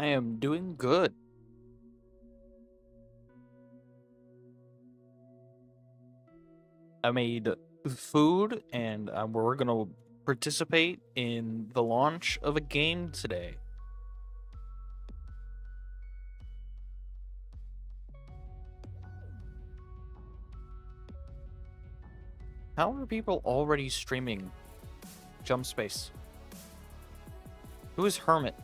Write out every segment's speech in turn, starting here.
am doing good. I made food, and we're gonna participate in the launch of a game today. How are people already streaming Jump Space? Who is Hermit?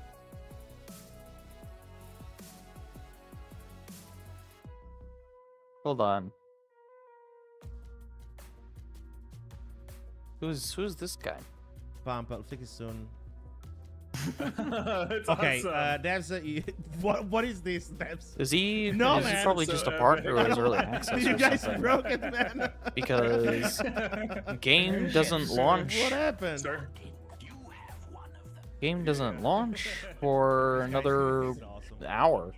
Hold on. Who's this guy? Pump, I'll fix it soon. It's Okay, awesome. Devs, what is this, Devs? Is he? No, is he man. probably So, just a partner or is early You access or guys something? broke it, man. Because game doesn't launch. What happened? Sir? Game doesn't launch for another This is awesome. hour.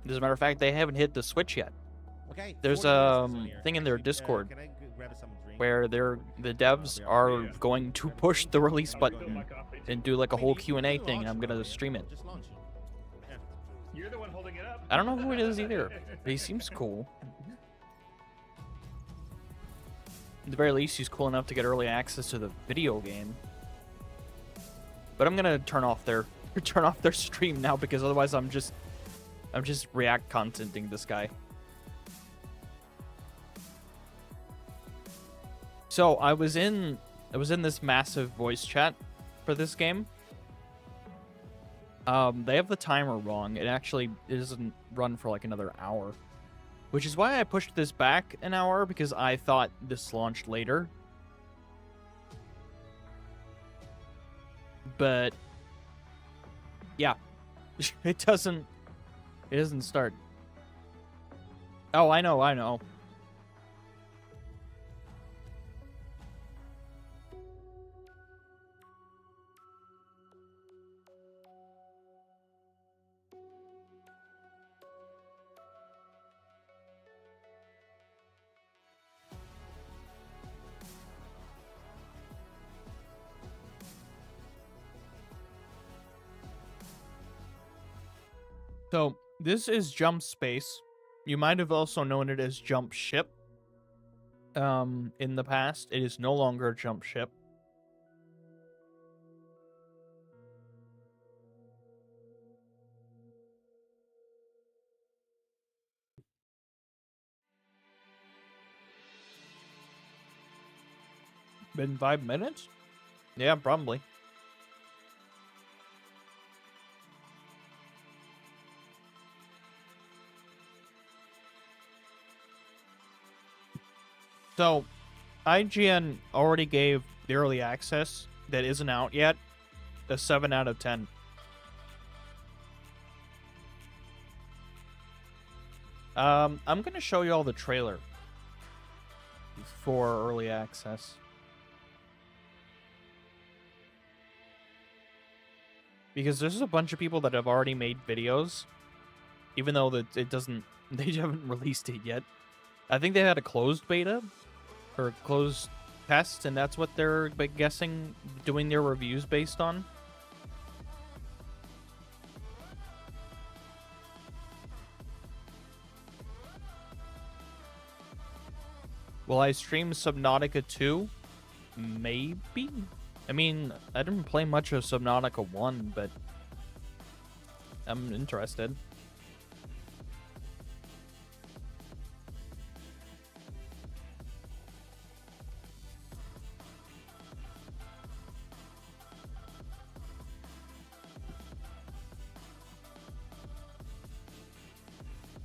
As a matter of fact, they haven't hit the Switch yet. Okay. There's 40 minutes on here. thing in their Discord Can I grab some drink? where the devs are going to push the release button My coffee. and do like a whole Q&A thing, and I'm gonna stream it. Just launch it. Yeah. You're the one holding it up. I don't know who it is either, but he seems cool. At the very least, he's cool enough to get early access to the video game. But I'm gonna turn off their stream now, because otherwise I'm just react contenting this guy. So I was in this massive voice chat for this game. They have the timer wrong. It actually doesn't run for like another hour, which is why I pushed this back an hour, because I thought this launched later. But yeah, it doesn't start. Oh, I know. So this is Jump Space. You might have also known it as Jump Ship. In the past, it is no longer Jump Ship. Been 5 minutes? Yeah, probably. So, IGN already gave the early access that isn't out yet a 7 out of 10. I'm going to show you all the trailer for early access. Because there's a bunch of people that have already made videos, even though that they haven't released it yet. I think they had a closed beta or closed test, and that's what they're guessing doing their reviews based on. Will I stream Subnautica 2? Maybe? I mean, I didn't play much of Subnautica 1, but I'm interested.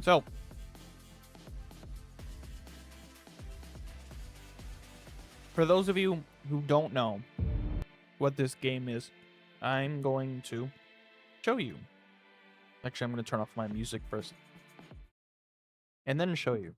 So, for those of you who don't know what this game is, I'm going to show you. Actually, I'm going to turn off my music first, and then show you.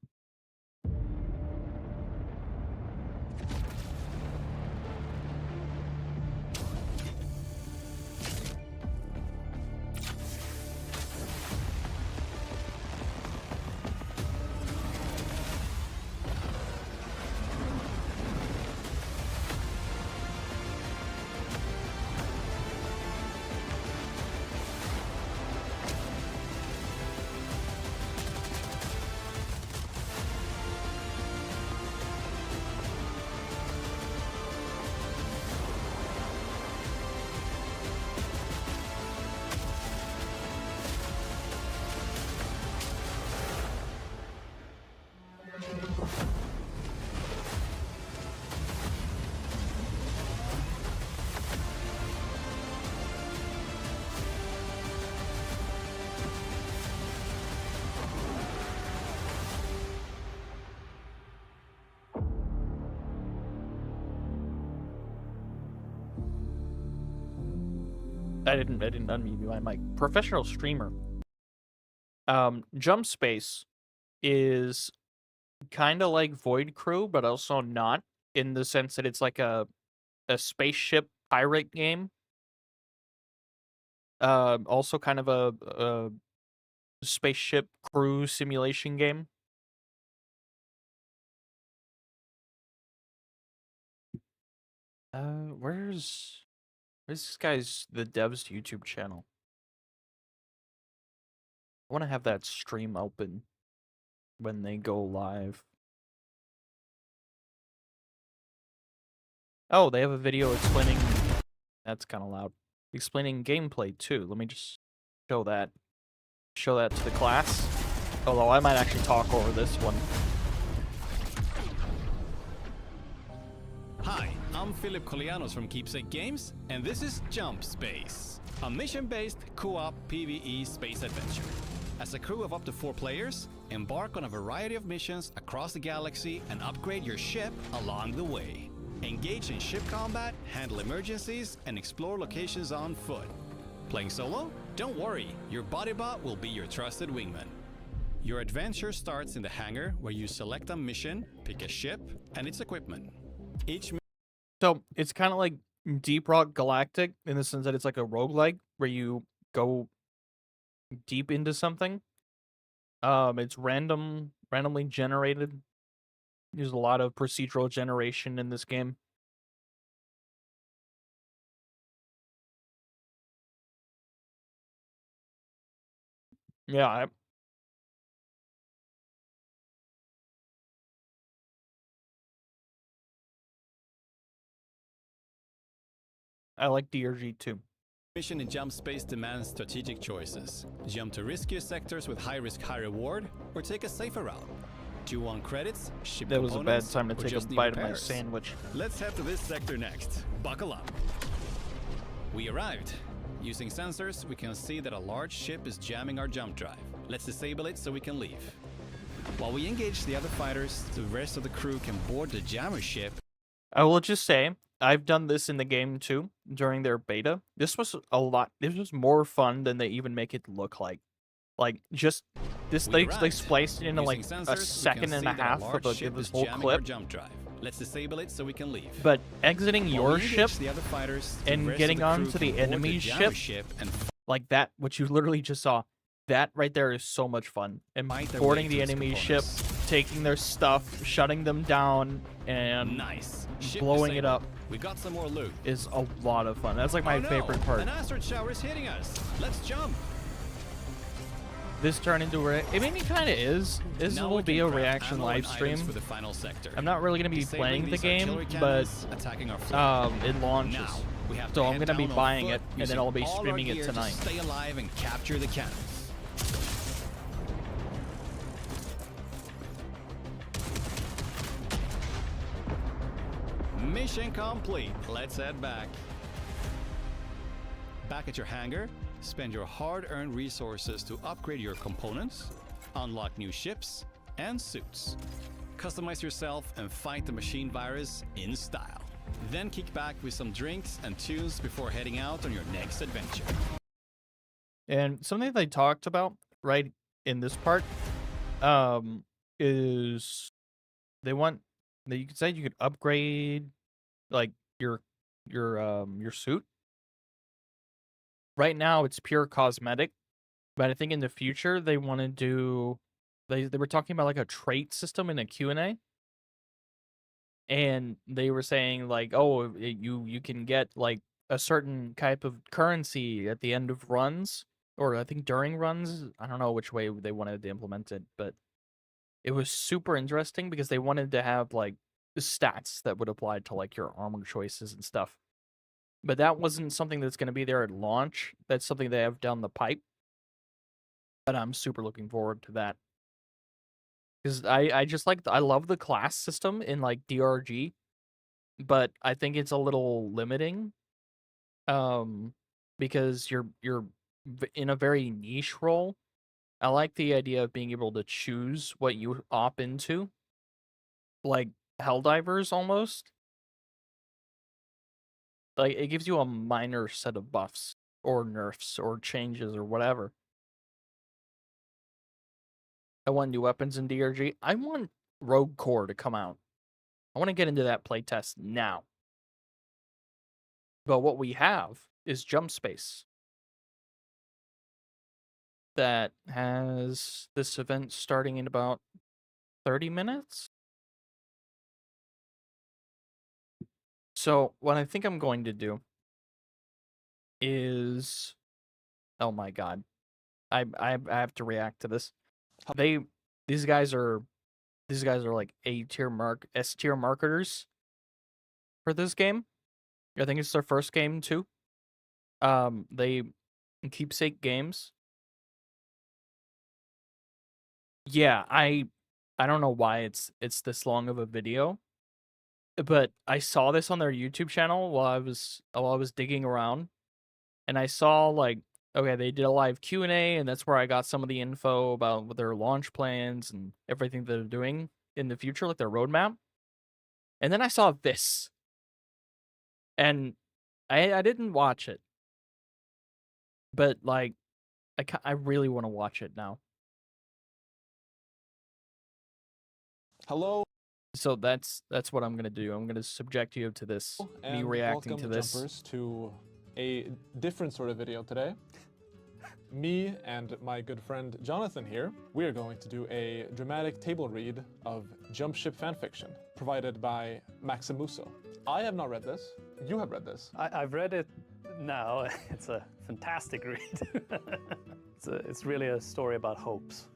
I didn't unmute my mic. Professional streamer. Jump Space is kind of like Void Crew, but also not, in the sense that it's like a spaceship pirate game. Also kind of a spaceship crew simulation game. Where's this guy's the dev's YouTube channel? I want to have that stream open when they go live. Oh, they have a video explaining. That's kind of loud. Explaining gameplay too. Let me just show that. Show that to the class. Although I might actually talk over this one. Hi, I'm Philip Kolianos from Keepsake Games, and this is Jump Space, a mission-based co-op PvE space adventure. As a crew of up to 4 players, embark on a variety of missions across the galaxy and upgrade your ship along the way. Engage in ship combat, handle emergencies, and explore locations on foot. Playing solo? Don't worry, your bodybot will be your trusted wingman. Your adventure starts in the hangar, where you select a mission, pick a ship, and its equipment. So it's kind of like Deep Rock Galactic in the sense that it's like a roguelike where you go deep into something. It's randomly generated. There's a lot of procedural generation in this game. Yeah, I like DRG too. Mission in Jump Space demands strategic choices. Jump to riskier sectors with high risk, high reward, or take a safer route. Do you want credits, ship That was a bad components, time to or take a just need bite of my repairs? sandwich. Let's head to this sector next. Buckle up. We arrived. Using sensors, we can see that a large ship is jamming our jump drive. Let's disable it so we can leave. While we engage the other fighters, the rest of the crew can board the jammer ship. I will just say, I've done this in the game too, during their beta. This was more fun than they even make it look like. Like, just, they spliced it into like a second and a half of this whole clip. Jump drive. Let's disable it so we can leave. But exiting your ship the other fighters, and getting onto the enemy ship, like that, what you literally just saw, that right there is so much fun. And boarding the enemy ship, taking their stuff, shutting them down, and blowing it up. We got some more loot. Is a lot of fun. That's like my favorite part. An asteroid shower is hitting us. Let's jump. This turned into it maybe kind of is. This will be a reaction live stream. For the final sector. I'm not really going to be playing the game, but it launches. So I'm going to be buying it, and then I'll be streaming it tonight. Stay alive and capture the cannons. Mission complete. Let's head back. Back at your hangar, spend your hard-earned resources to upgrade your components, unlock new ships and suits. Customize yourself and fight the machine virus in style. Then kick back with some drinks and tunes before heading out on your next adventure. And something they talked about right in this part is they want that you could say you could upgrade like your suit. Right now it's pure cosmetic, but I think in the future they want to do they were talking about like a trait system in a Q&A. And they were saying like, oh, you can get like a certain type of currency at the end of runs, or I think during runs. I don't know which way they wanted to implement it, but it was super interesting because they wanted to have like stats that would apply to like your armor choices and stuff. But that wasn't something that's going to be there at launch. That's something they have down the pipe. But I'm super looking forward to that. Because I just like, I love the class system in like DRG. But I think it's a little limiting. Because you're in a very niche role. I like the idea of being able to choose what you opt into. Like Helldivers almost. Like, it gives you a minor set of buffs or nerfs or changes or whatever. I want new weapons in DRG. I want Rogue Core to come out. I want to get into that playtest now. But what we have is Jump Space that has this event starting in about 30 minutes. So what I think I'm going to do is, oh my god, I have to react to this. These guys are like S tier marketers for this game. I think it's their first game too. They Keepsake Games. Yeah, I don't know why it's this long of a video, but I saw this on their YouTube channel while I was digging around, and I saw like, okay, they did a live Q&A, and that's where I got some of the info about what their launch plans and everything that they're doing in the future, like their roadmap. And then I saw this, and I didn't watch it, but like I really want to watch it now. Hello. So that's what I'm gonna do. I'm gonna subject you to this, me reacting to this. Jumpers, to a different sort of video today. Me and my good friend Jonathan here, we are going to do a dramatic table read of Jump Ship fanfiction, provided by Maximuso. I have not read this. You have read this. I've read it now. It's a fantastic read. It's really a story about hopes.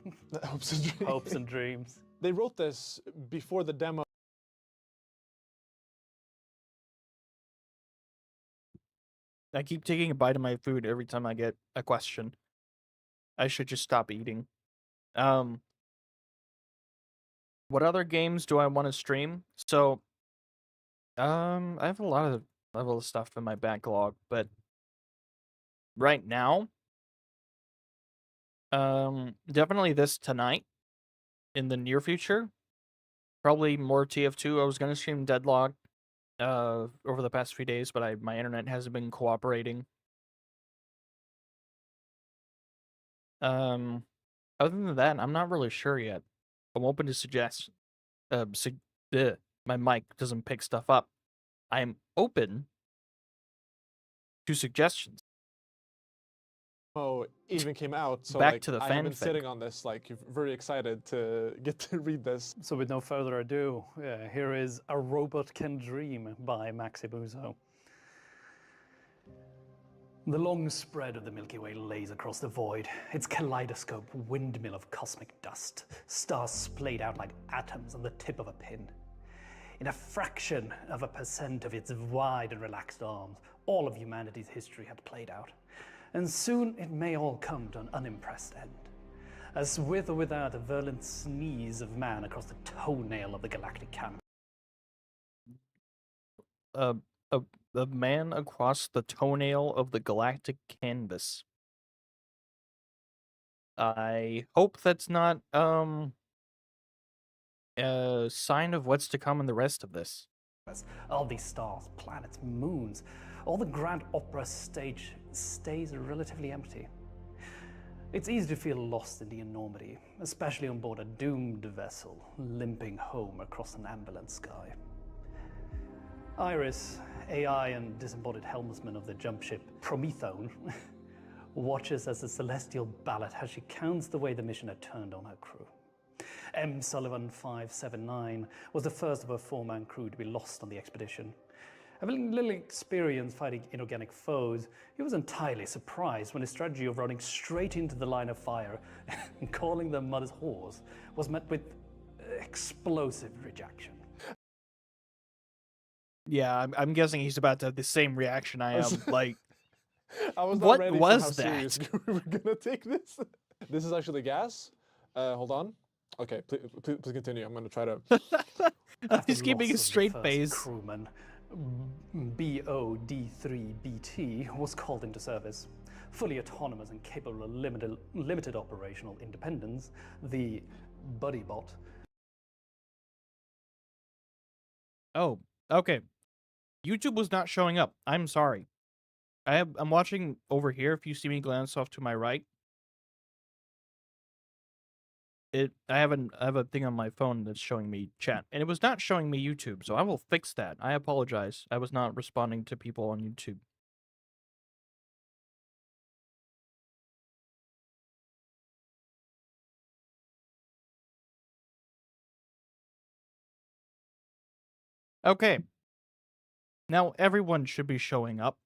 Hopes and dreams. Hopes and dreams. They wrote this before the demo. I keep taking a bite of my food every time I get a question. I should just stop eating. What other games do I want to stream? So, I have a lot of stuff in my backlog, but right now, definitely this tonight. In the near future, probably more TF2. I was gonna stream Deadlock, over the past few days, but my internet hasn't been cooperating. Other than that, I'm not really sure yet. I'm open to suggest. My mic doesn't pick stuff up. I'm open to suggestions. Oh, even came out, so Back like, to the I have been fanfic. sitting on this, like, very excited to get to read this. So with no further ado, here is A Robot Can Dream by Maximuso. The long spread of the Milky Way lays across the void, its kaleidoscope windmill of cosmic dust, stars splayed out like atoms on the tip of a pin. In a fraction of a percent of its wide and relaxed arms, all of humanity's history had played out. And soon it may all come to an unimpressed end, as with or without a virulent sneeze of man across the toenail of the galactic canvas. The man across the toenail of the galactic canvas. I hope that's not a sign of what's to come in the rest of this. All these stars, planets, moons, all the grand opera stage stays relatively empty. It's easy to feel lost in the enormity, especially on board a doomed vessel limping home across an ambulant sky. Iris, AI and disembodied helmsman of the jump ship Promethone, watches as the celestial ballad as she counts the way the mission had turned on her crew. M. Sullivan 579 was the first of a four-man crew to be lost on the expedition. Having little experience fighting inorganic foes, he was entirely surprised when his strategy of running straight into the line of fire and calling them mother's whores was met with explosive rejection. Yeah, I'm guessing he's about to have the same reaction I am. Like, I was not what ready was for how that? serious we were gonna take this. This is actually gas. Hold on. Okay, please continue. I'm gonna try to. He's keeping a straight face. Crewman BOD3BT was called into service. Fully autonomous and capable of limited operational independence, the BuddyBot. Oh, okay. YouTube was not showing up. I'm sorry. I'm watching over here. If you see me glance off to my right, I have a thing on my phone that's showing me chat, and it was not showing me YouTube. So I will fix that. I apologize. I was not responding to people on YouTube. Okay. Now everyone should be showing up.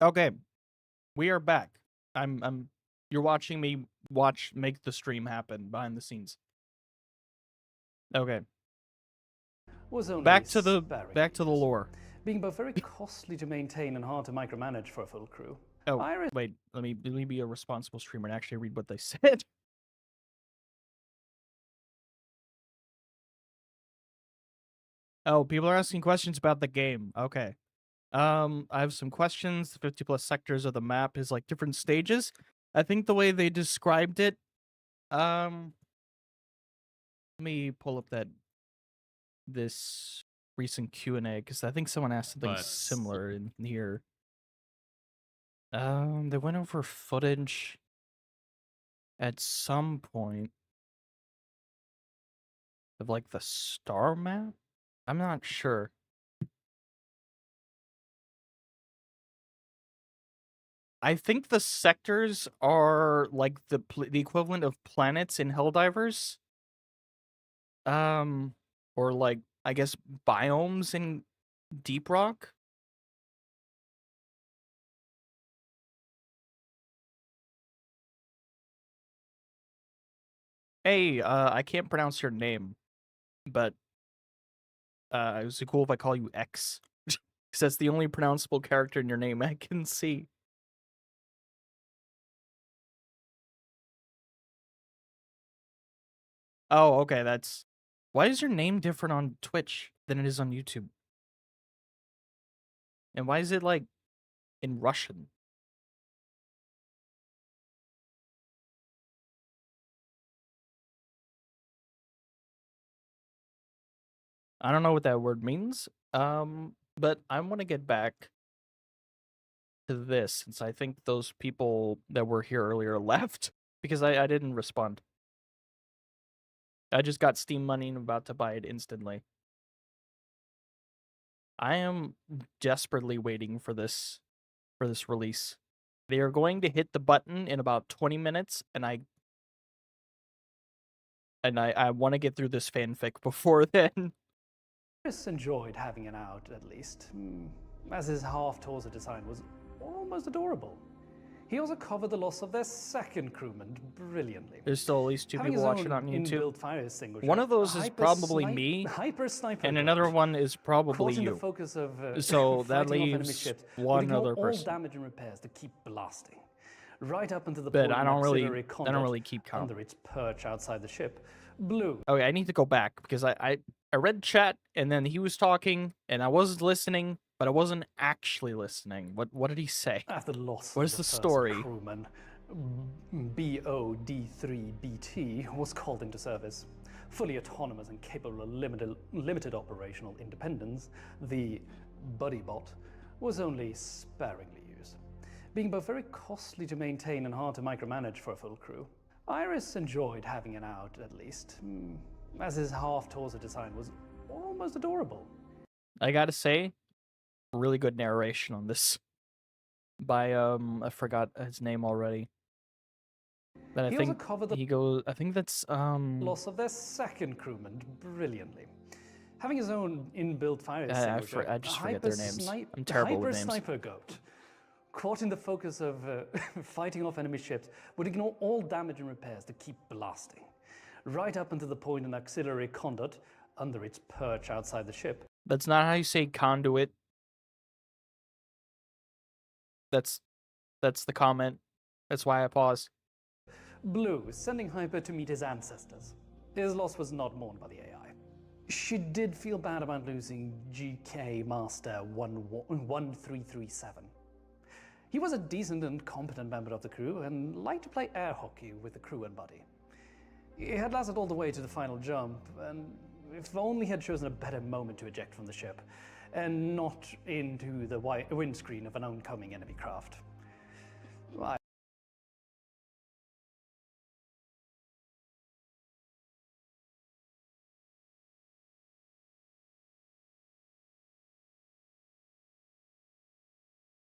Okay. We are back. You're watching me make the stream happen behind the scenes. Okay. Was only Back to the sparingly used. lore. Being both very costly to maintain and hard to micromanage for a full crew. Oh, Iris wait, let me be a responsible streamer and actually read what they said. Oh, people are asking questions about the game. Okay. I have some questions. 50 plus sectors of the map is like different stages. I think the way they described it, let me pull up this recent Q&A because I think someone asked something similar in here. They went over footage at some point of like the star map. I'm not sure. I think the sectors are like the equivalent of planets in Helldivers. Or like I guess biomes in Deep Rock. Hey, I can't pronounce your name, but is it cool if I call you X? Because that's the only pronounceable character in your name I can see. Oh, okay, that's... Why is your name different on Twitch than it is on YouTube? And why is it, like, in Russian? I don't know what that word means, but I want to get back to this, since I think those people that were here earlier left, because I didn't respond. I just got Steam money and about to buy it instantly. I am desperately waiting for this release. They are going to hit the button in about 20 minutes, and I want to get through this fanfic before then. Iris enjoyed having it out, at least, as his half-torso design was almost adorable. He also covered the loss of their second crewman brilliantly. There's still at least two Having people his watching own on YouTube. inbuilt fire extinguisher, One of those is probably hyper me, sniper and gun, another one is probably caught in the you. focus of So that fighting off enemy leaves ships, would one ignore other all person. damage and repairs to keep blasting, right up until the But point I of don't auxiliary conduct really keep count. under its perch outside the ship. Blue. Okay, I need to go back because I read chat and then he was talking and I was listening, but I wasn't actually listening. What did he say? After the loss What of is the first story? crewman, BOD3BT was called into service. Fully autonomous and capable of limited operational independence, the BuddyBot was only sparingly used. Being both very costly to maintain and hard to micromanage for a full crew, Iris enjoyed having it out, at least, as his half-torso design was almost adorable. I gotta say, really good narration on this by I forgot his name already. But I He think also covered the he goes. I think that's loss of their second crewman brilliantly. Having his own inbuilt fire extinguisher, I just forget their names. I'm terrible with names. Sniper goat, caught in the focus of fighting off enemy ships, would ignore all damage and repairs to keep blasting, right up until the point an auxiliary conduit under its perch outside the ship. That's not how you say conduit. That's the comment. That's why I paused. Blue, sending Hyper to meet his ancestors. His loss was not mourned by the AI. She did feel bad about losing GK Master 1337. He was a decent and competent member of the crew and liked to play air hockey with the crew and buddy. He had lasted all the way to the final jump and If only he had chosen a better moment to eject from the ship, and not into the windscreen of an oncoming enemy craft.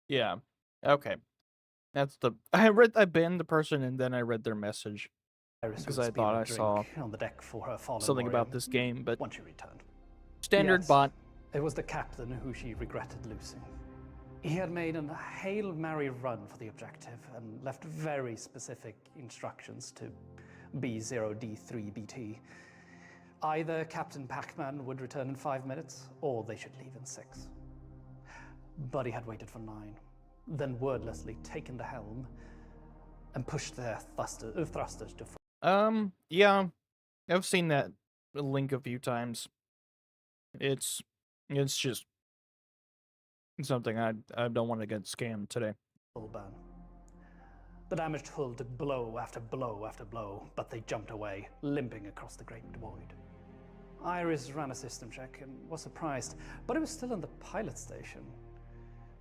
Yeah. Okay. That's the I banned the person and then I read their message Iris because would I spill thought a I drink saw on the deck for her fallen something warrior about this game, but once she returned. standard Yes, bot. It was the captain who she regretted losing. He had made a Hail Mary run for the objective and left very specific instructions to B0D3BT. Either Captain Pac-Man would return in 5 minutes, or they should leave in 6. Buddy had waited for 9, then wordlessly taken the helm and pushed their thrusters to Yeah, I've seen that link a few times. It's just something I don't want to get scammed today. full burn. The damaged hull took blow after blow after blow, but they jumped away, limping across the great void. Iris ran a system check and was surprised, but it was still in the pilot station.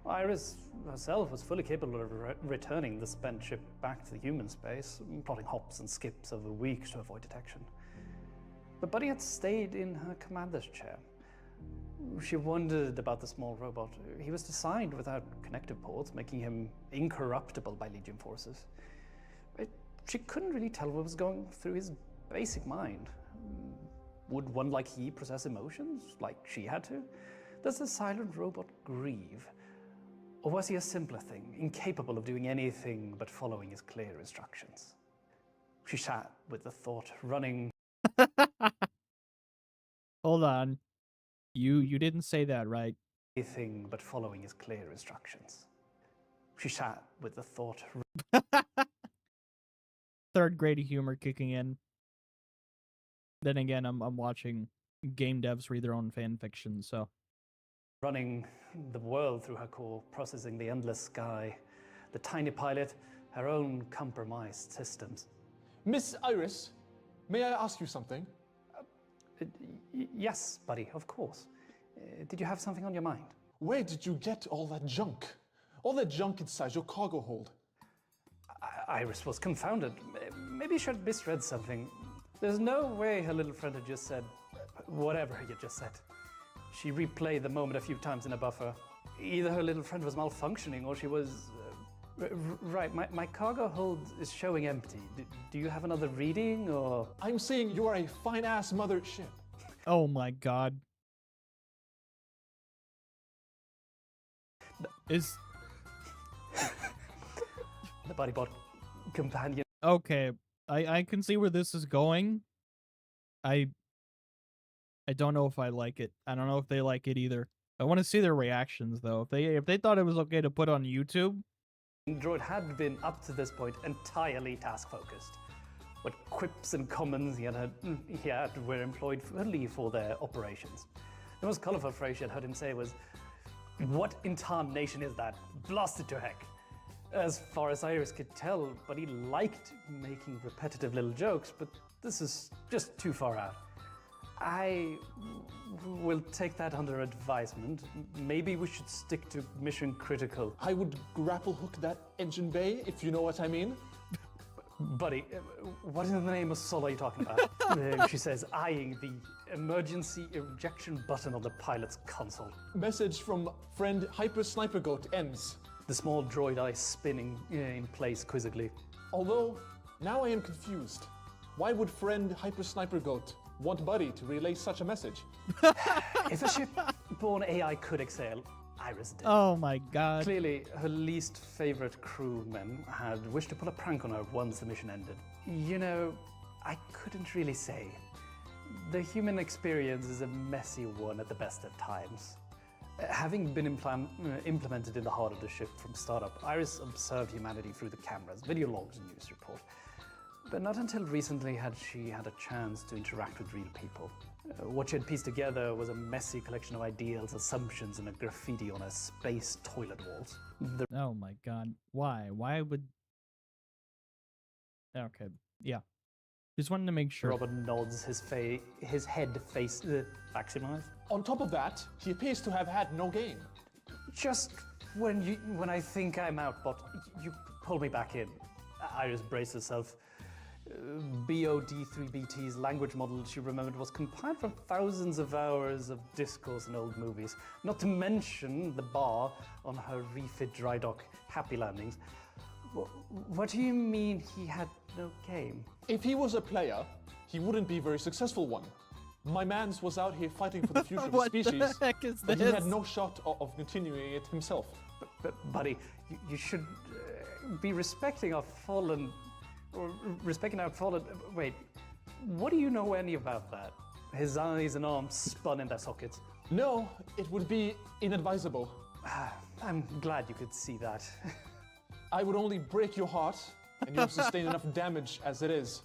Iris herself was fully capable of returning the spent ship back to the human space, plotting hops and skips over weeks to avoid detection. But Buddy had stayed in her commander's chair. She wondered about the small robot. He was designed without connective ports, making him incorruptible by Legion forces. She couldn't really tell what was going through his basic mind. Would one like he possess emotions, like she had to? Does the silent robot grieve? Or was he a simpler thing, incapable of doing anything but following his clear instructions? She sat with the thought running. Hold on. You didn't say that right. Anything but following his clear instructions. She sat with the thought. Third grade humor kicking in. Then again, I'm watching game devs read their own fan fiction, so Running the world through her core, processing the endless sky, the tiny pilot, her own compromised systems. Miss Iris, may I ask you something? Yes, buddy, of course. Did you have something on your mind? Where did you get all that junk? All that junk inside your cargo hold? Iris was confounded. Maybe she had misread something. There's no way her little friend had just said whatever he had just said. She replayed the moment a few times in a buffer. Either her little friend was malfunctioning or she was... right, my cargo hold is showing empty. Do you have another reading or... I'm saying you are a fine-ass mother ship. oh my god. Is The bodybot companion. okay. I can see where this is going. I don't know if I like it. I don't know if they like it either. I want to see their reactions though. If they thought it was okay to put on YouTube, Droid had been up to this point entirely task-focused. What quips and comments he had were employed fully for their operations. The most colorful phrase she had heard him say was, "What in tarnation is that? Blast it to heck." As far as Iris could tell, but he liked making repetitive little jokes, but this is just too far out. I will take that under advisement. Maybe we should stick to mission critical. I would grapple hook that engine bay, if you know what I mean. Buddy, what in the name of Sol are you talking about? She says, eyeing the emergency ejection button on the pilot's console. Message from friend Hyper Sniper Goat ends. The small droid eyes spinning in place quizzically. Although, now I am confused. Why would friend Hyper Sniper Goat want Buddy to relay such a message? If a ship-born AI could exhale, Iris did. oh my god. Clearly, her least favorite crewmen had wished to pull a prank on her once the mission ended. You know, I couldn't really say. The human experience is a messy one at the best of times. Having been implemented in the heart of the ship from startup, Iris observed humanity through the cameras, video logs, and news report. But not until recently had she had a chance to interact with real people. What she had pieced together was a messy collection of ideals, assumptions, and a graffiti on her space toilet walls. Oh my god. Why? Why would... Okay. Yeah. Just wanted to make sure. Robert nods, his head maximized. On top of that, he appears to have had no game. Just when I think I'm out, but you pull me back in. Iris braced herself. BOD3BT's language model, she remembered, was compiled from thousands of hours of discourse in old movies, not to mention the bar on her refit dry dock happy landings. What do you mean he had no game? If he was a player, he wouldn't be a very successful one. My mans was out here fighting for the future of the What species, the heck is but he this? had no shot of continuing it himself. But buddy, you should be respecting our fallen. Wait, what do you know any about that? His eyes and arms spun in their sockets. No, it would be inadvisable. I'm glad you could see that. I would only break your heart, and you have sustained enough damage as it is.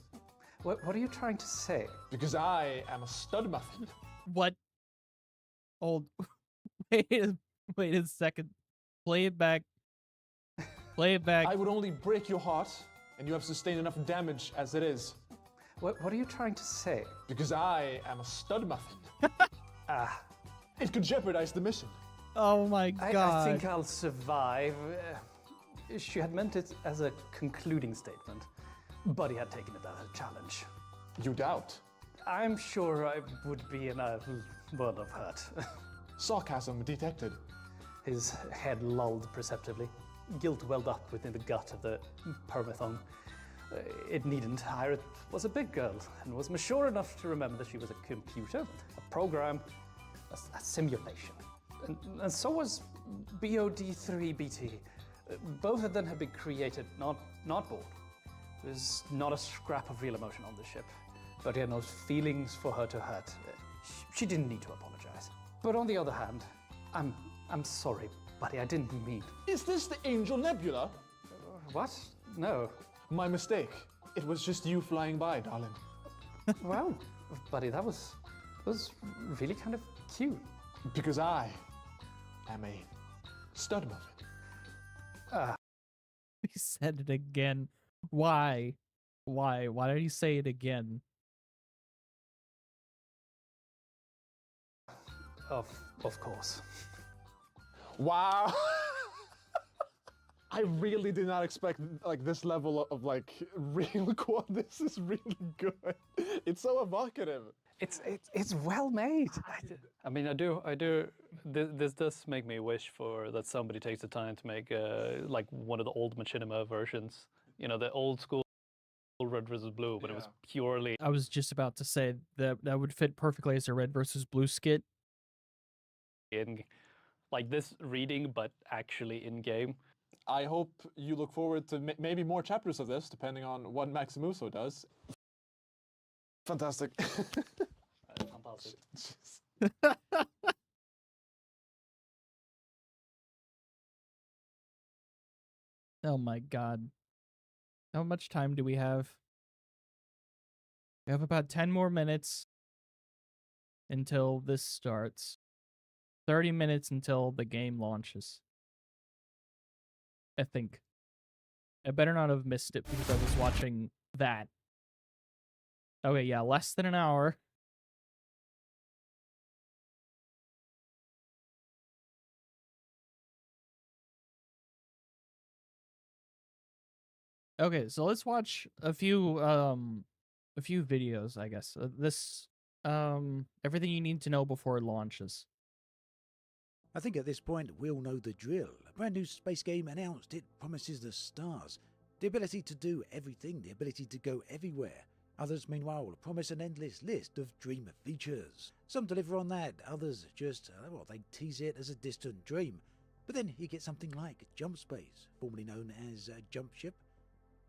What are you trying to say? Because I am a stud muffin. What? Hold. Wait a second. Play it back. Play it back. I would only break your heart, and you have sustained enough damage as it is. What are you trying to say? Because I am a stud muffin. It could jeopardize the mission. Oh my god. I think I'll survive. She had meant it as a concluding statement. Buddy had taken it as a challenge. You doubt. I'm sure I would be in a world of hurt. Sarcasm detected. His head lulled perceptibly. Guilt welled up within the gut of the permathon. It needn't. Iris was a big girl and was mature enough to remember that she was a computer, a program, a simulation. And so was BOD3BT. Both of them had been created, not born. There's not a scrap of real emotion on the ship. But he had no feelings for her to hurt. She didn't need to apologize. But on the other hand, I'm sorry, buddy, I didn't mean. Is this the Angel Nebula? What? No. My mistake. It was just you flying by, darling. Well, buddy, that was really kind of cute. Because I am a stud muffin. He said it again. Why? Why did he say it again? Of course. Wow. I really did not expect like this level of like real quad. This is really good. It's so evocative. It's well made. I mean, I do. This does make me wish for that somebody takes the time to make like one of the old machinima versions. You know, the old school Red versus Blue, but it was purely. I was just about to say that would fit perfectly as a Red versus Blue skit. In like this reading, but actually in game. I hope you look forward to maybe more chapters of this, depending on what Maximuso does. Fantastic. Fantastic. Oh my god. How much time do we have? We have about 10 more minutes until this starts. 30 minutes until the game launches. I think. I better not have missed it because I was watching that. Okay, yeah, less than an hour. Okay, so let's watch a few videos, I guess. Everything you need to know before it launches. I think at this point we all know the drill. A brand new space game announced, it promises the stars. The ability to do everything, the ability to go everywhere. Others, meanwhile, promise an endless list of dream features. Some deliver on that, others just, they tease it as a distant dream. But then you get something like Jump Space, formerly known as Jump Ship.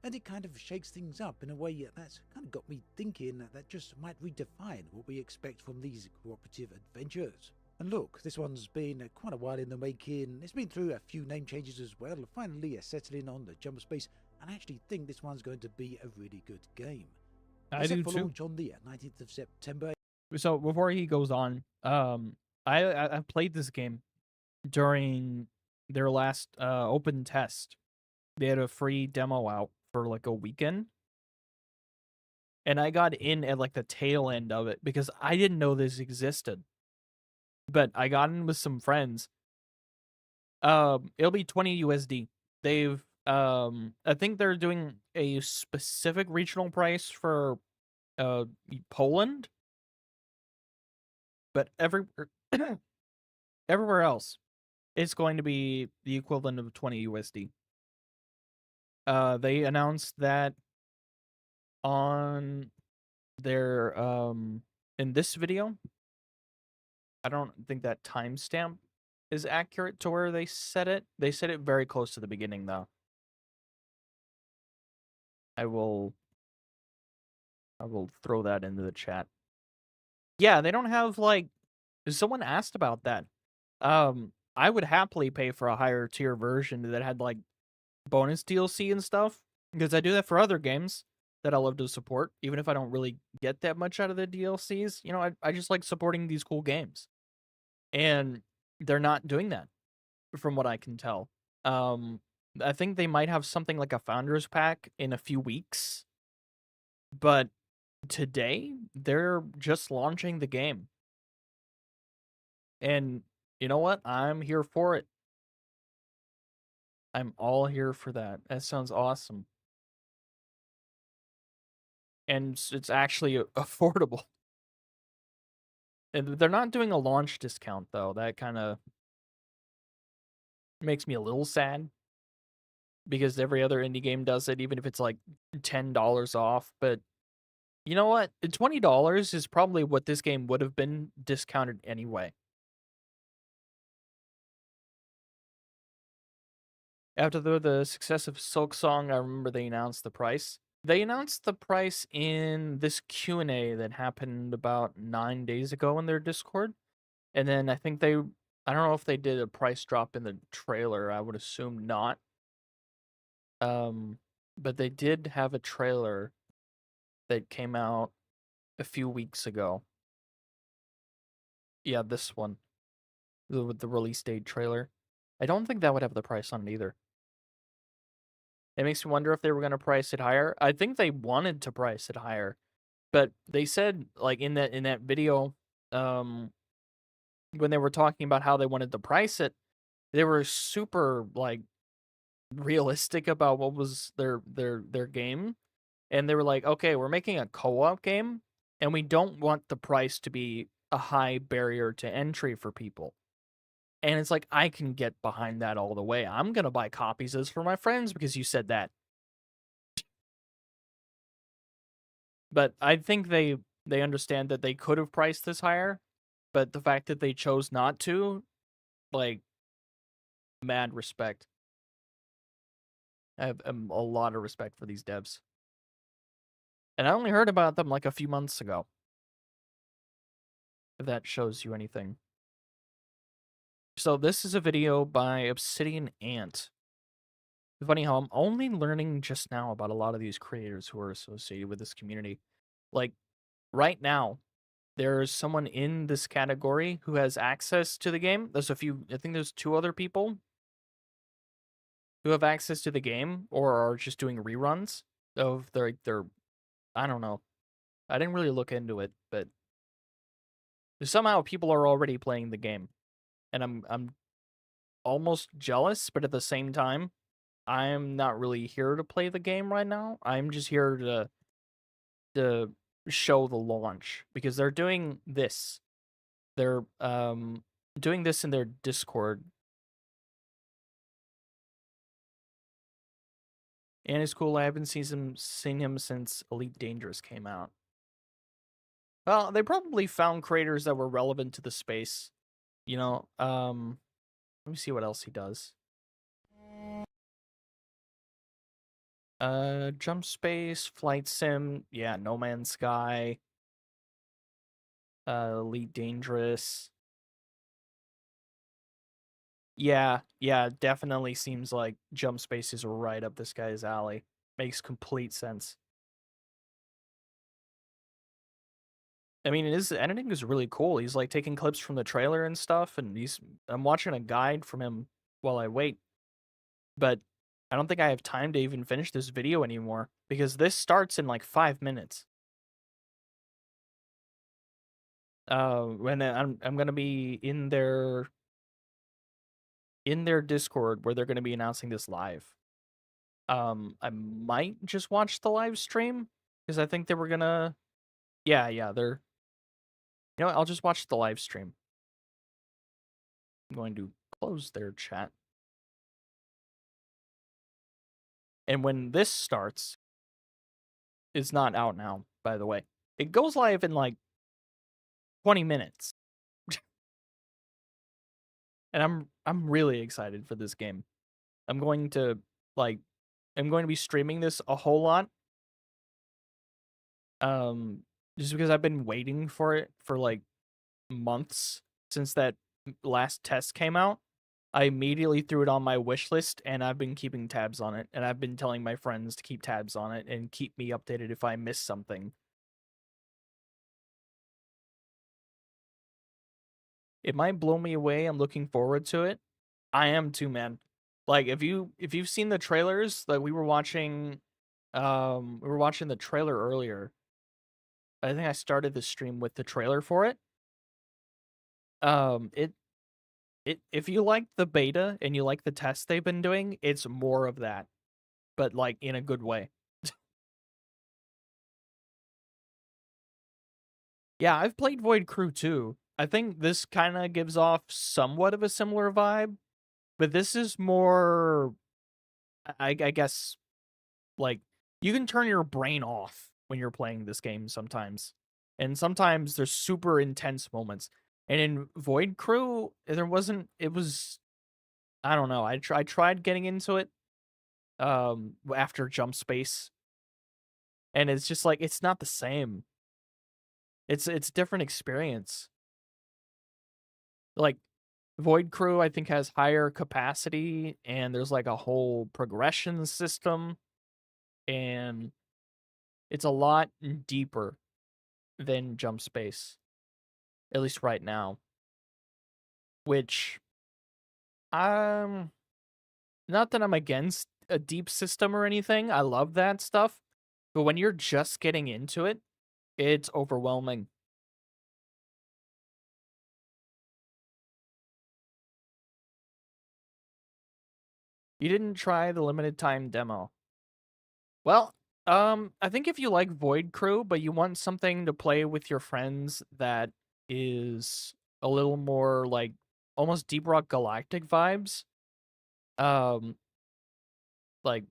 And it kind of shakes things up in a way that's kind of got me thinking that just might redefine what we expect from these cooperative adventures. And look, this one's been quite a while in the making. It's been through a few name changes as well, finally settling on the Jump Space, and I actually think this one's going to be a really good game. I do for too. launch on the 19th of September. So before he goes on, I played this game during their last open test. They had a free demo out for like a weekend. and I got in at like the tail end of it because I didn't know this existed. But I got in with some friends. It'll be 20 USD. They've I think they're doing a specific regional price for Poland, but everywhere else it's going to be the equivalent of 20 USD. They announced that on their in this video. I don't think that timestamp is accurate to where they said it. They said it very close to the beginning though. I will throw that into the chat. Yeah, they don't have like someone asked about that. I would happily pay for a higher tier version that had like bonus DLC and stuff because I do that for other games that I love to support, even if I don't really get that much out of the DLCs. You know, I just like supporting these cool games. And they're not doing that from what I can tell. I think they might have something like a founders pack in a few weeks. But today they're just launching the game. And you know what? I'm here for it. I'm all here for that. That sounds awesome. And it's actually affordable. And they're not doing a launch discount though. That kind of makes me a little sad because every other indie game does it, even if it's like $10 off. But you know what? $20 is probably what this game would have been discounted anyway. After the success of Silk Song, I remember they announced the price. They announced the price in this Q&A that happened about 9 days ago in their Discord. And then I think I don't know if they did a price drop in the trailer. I would assume not. But they did have a trailer that came out a few weeks ago. Yeah, this one. With the release date trailer. I don't think that would have the price on it either. It makes me wonder if they were going to price it higher. I think they wanted to price it higher. But they said, like, in that video, when they were talking about how they wanted to price it, they were super, like, realistic about what was their game. And they were like, okay, we're making a co-op game, and we don't want the price to be a high barrier to entry for people. And it's like, I can get behind that all the way. I'm going to buy copies of this for my friends because you said that. But I think they understand that they could have priced this higher, but the fact that they chose not to, like, mad respect. I have a lot of respect for these devs. And I only heard about them like a few months ago. If that shows you anything. So this is a video by Obsidian Ant. It's funny how I'm only learning just now about a lot of these creators who are associated with this community. Like, right now, there's someone in this category who has access to the game. There's I think there's 2 other people who have access to the game or are just doing reruns of their I don't know. I didn't really look into it, but somehow people are already playing the game. And I'm almost jealous, but at the same time, I'm not really here to play the game right now. I'm just here to show the launch because they're doing this. They're doing this in their Discord. And it's cool. I haven't seen him since Elite Dangerous came out. Well, they probably found creators that were relevant to the space. You know, let me see what else he does. Jump Space, Flight Sim, yeah, No Man's Sky, Elite Dangerous. Yeah, definitely seems like Jump Space is right up this guy's alley. Makes complete sense. I mean, his editing is really cool. He's like taking clips from the trailer and stuff, and I'm watching a guide from him while I wait. But I don't think I have time to even finish this video anymore because this starts in like 5 minutes. When I'm gonna be in their Discord where they're gonna be announcing this live. I might just watch the live stream because I think they were gonna. Yeah, they're. You know what? I'll just watch the live stream. I'm going to close their chat. And when this starts, it's not out now, by the way. It goes live in like 20 minutes. And I'm really excited for this game. I'm going to like I'm going to be streaming this a whole lot. Just because I've been waiting for it for like months since that last test came out. I immediately threw it on my wish list and I've been keeping tabs on it. And I've been telling my friends to keep tabs on it and keep me updated if I miss something. It might blow me away. I'm looking forward to it. I am too, man. Like if you've seen the trailers, like we were watching the trailer earlier. I think I started the stream with the trailer for it. It if you like the beta and you like the tests they've been doing, it's more of that, but like in a good way. Yeah, I've played Void Crew too. I think this kind of gives off somewhat of a similar vibe, but this is more, I guess, like you can turn your brain off when you're playing this game sometimes, and sometimes there's super intense moments. And in Void Crew, there wasn't. It was, I don't know. I tried getting into it after Jump Space, and it's just like it's not the same. It's a different experience. Like Void Crew, I think, has higher capacity, and there's like a whole progression system, and it's a lot deeper than Jump Space, at least right now. Which, not that I'm against a deep system or anything. I love that stuff, but when you're just getting into it, it's overwhelming. You didn't try the limited time demo. Well, I think if you like Void Crew, but you want something to play with your friends that is a little more like almost Deep Rock Galactic vibes, um, like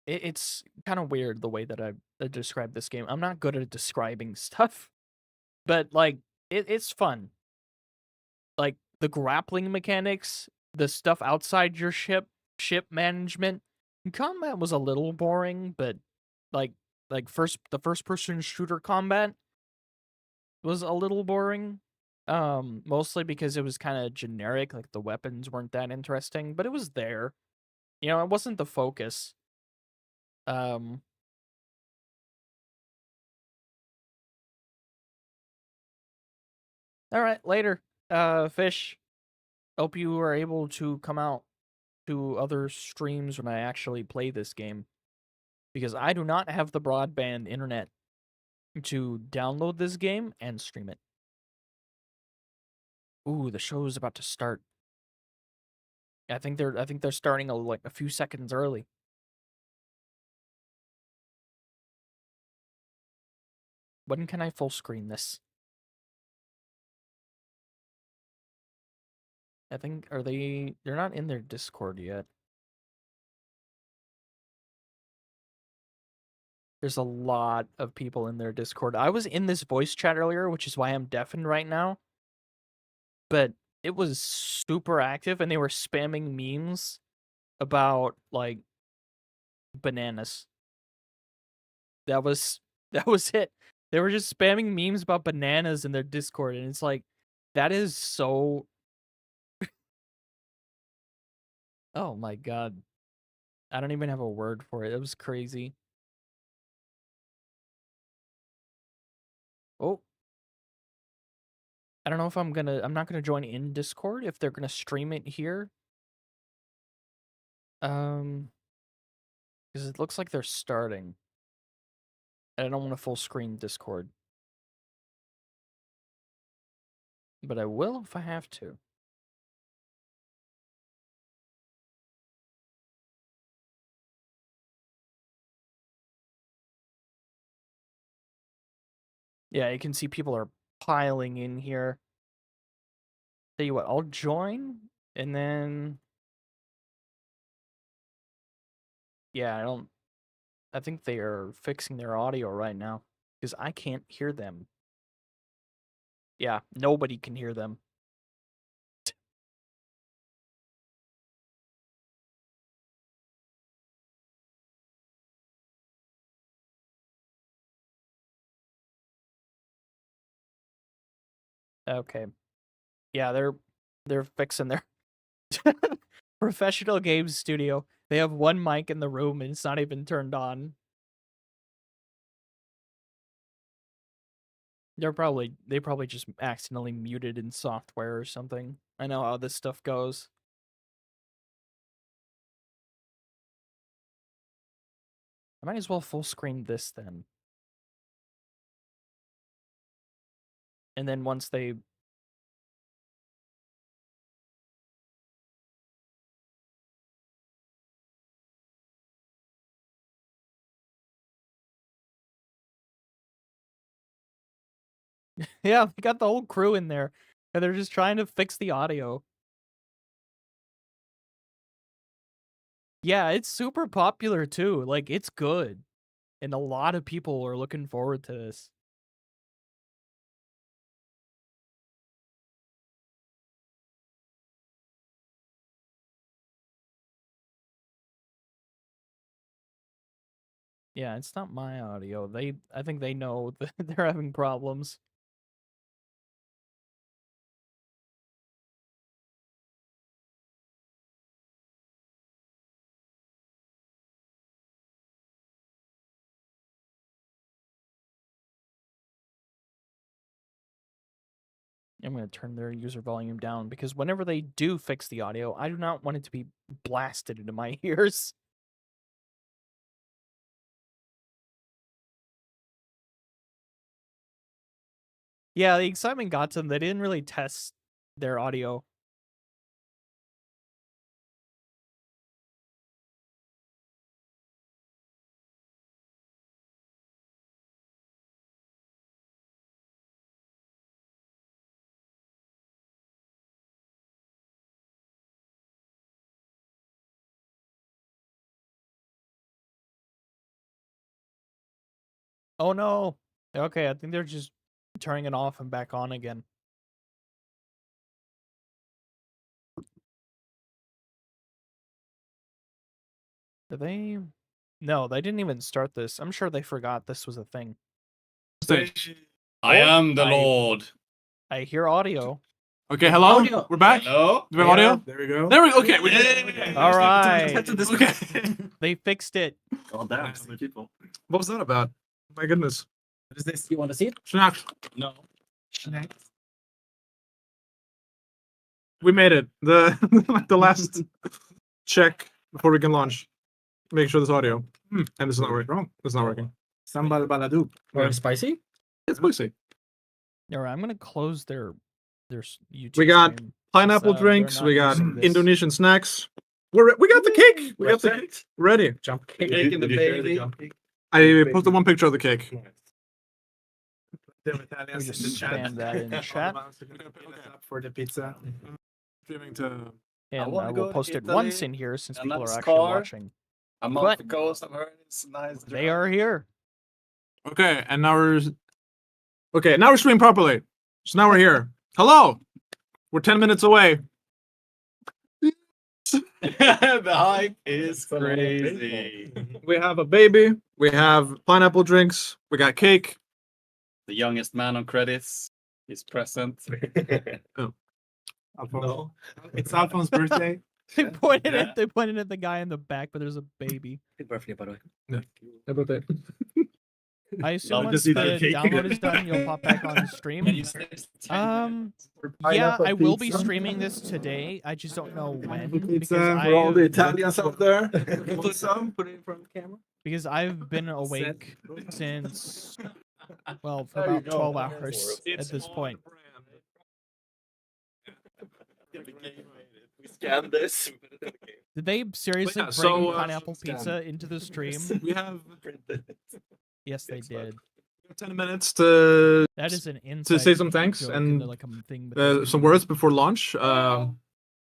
it's kind of weird the way that I describe this game. I'm not good at describing stuff, but like it's fun. Like the grappling mechanics, the stuff outside your ship management. Combat was a little boring, but like the first person shooter combat was a little boring. Mostly because it was kind of generic, like the weapons weren't that interesting, but it was there. You know, it wasn't the focus. Um all right, later. Fish. Hope you are able to come out to other streams when I actually play this game, because I do not have the broadband internet to download this game and stream it. Ooh, the show is about to start. I think they're starting like a few seconds early. When can I full screen this? I think they're not in their Discord yet. There's a lot of people in their Discord. I was in this voice chat earlier, which is why I'm deafened right now. But it was super active and they were spamming memes about like bananas. That was that was it. They were just spamming memes about bananas in their Discord, and it's like that is so. Oh my god. I don't even have a word for it. It was crazy. Oh, I don't know if I'm not gonna join in Discord if they're gonna stream it here. Because it looks like they're starting. And I don't want to full screen Discord. But I will if I have to. Yeah, you can see people are piling in here. Tell you what, I'll join, and then... Yeah, I think they are fixing their audio right now, because I can't hear them. Yeah, nobody can hear them. Okay. Yeah, they're fixing their professional games studio. They have one mic in the room and it's not even turned on. They probably just accidentally muted in software or something. I know how this stuff goes. I might as well full screen this then. And then once they... Yeah, they got the whole crew in there. And they're just trying to fix the audio. Yeah, it's super popular too. Like, it's good. And a lot of people are looking forward to this. Yeah, it's not my audio. I think they know that they're having problems. I'm going to turn their user volume down because whenever they do fix the audio, I do not want it to be blasted into my ears. Yeah, the excitement got to them. They didn't really test their audio. Oh no. Okay, I think they're just turning it off and back on again. Did they? No, they didn't even start this. I'm sure they forgot this was a thing. I am the I- Lord. I hear audio. Okay, hello. We're back. Hello? Do we have audio? There we go. There we go. Okay. All right. Okay. They fixed it. Oh, damn, so many people. What was that about? My goodness. What is this? You want to see it? Snacks. No. We made it. The last check before we can launch. Make sure this audio. And this is not working. Wrong. This is not working. Sambal baladu. Yeah. Or spicy? It's spicy. All right, I'm gonna close their YouTube. We got stream, Pineapple since, they're drinks. not We got using this. Indonesian snacks. We got the cake. We got the cake ready. Jump cake. Cake in the Did you share baby. jump cake? I posted one picture of the cake. We just spam that in chat, For the pizza. Streaming to. and wanna I go will to post it Italy, once in here since a people are nice actually car. watching. I'm But- off the coast. I've heard it's nice. They are here. Okay, and now we're. Okay, now we're streaming properly. So now we're here. Hello. We're 10 minutes away. The hype is crazy. We have a baby. We have pineapple drinks. We got cake. The youngest man on credits is present. No. It's Alfon's birthday. They pointed at the guy in the back, but there's a baby. Happy birthday, by the way. How about that? I assume once just the eat that cake. download is done, you'll pop back on stream. Yeah, I will be streaming this today. I just don't know when because for all the I Italians out there. Put some, put it in front of the camera. because I've been awake since for There you about go. 12 hours at this point. We scanned this. Did they seriously yeah, bring so, pineapple scan. pizza into the stream? We have Yes, they did. 10 minutes to That is an inside say some thanks joke and into, like, a thing with this some community. words before launch.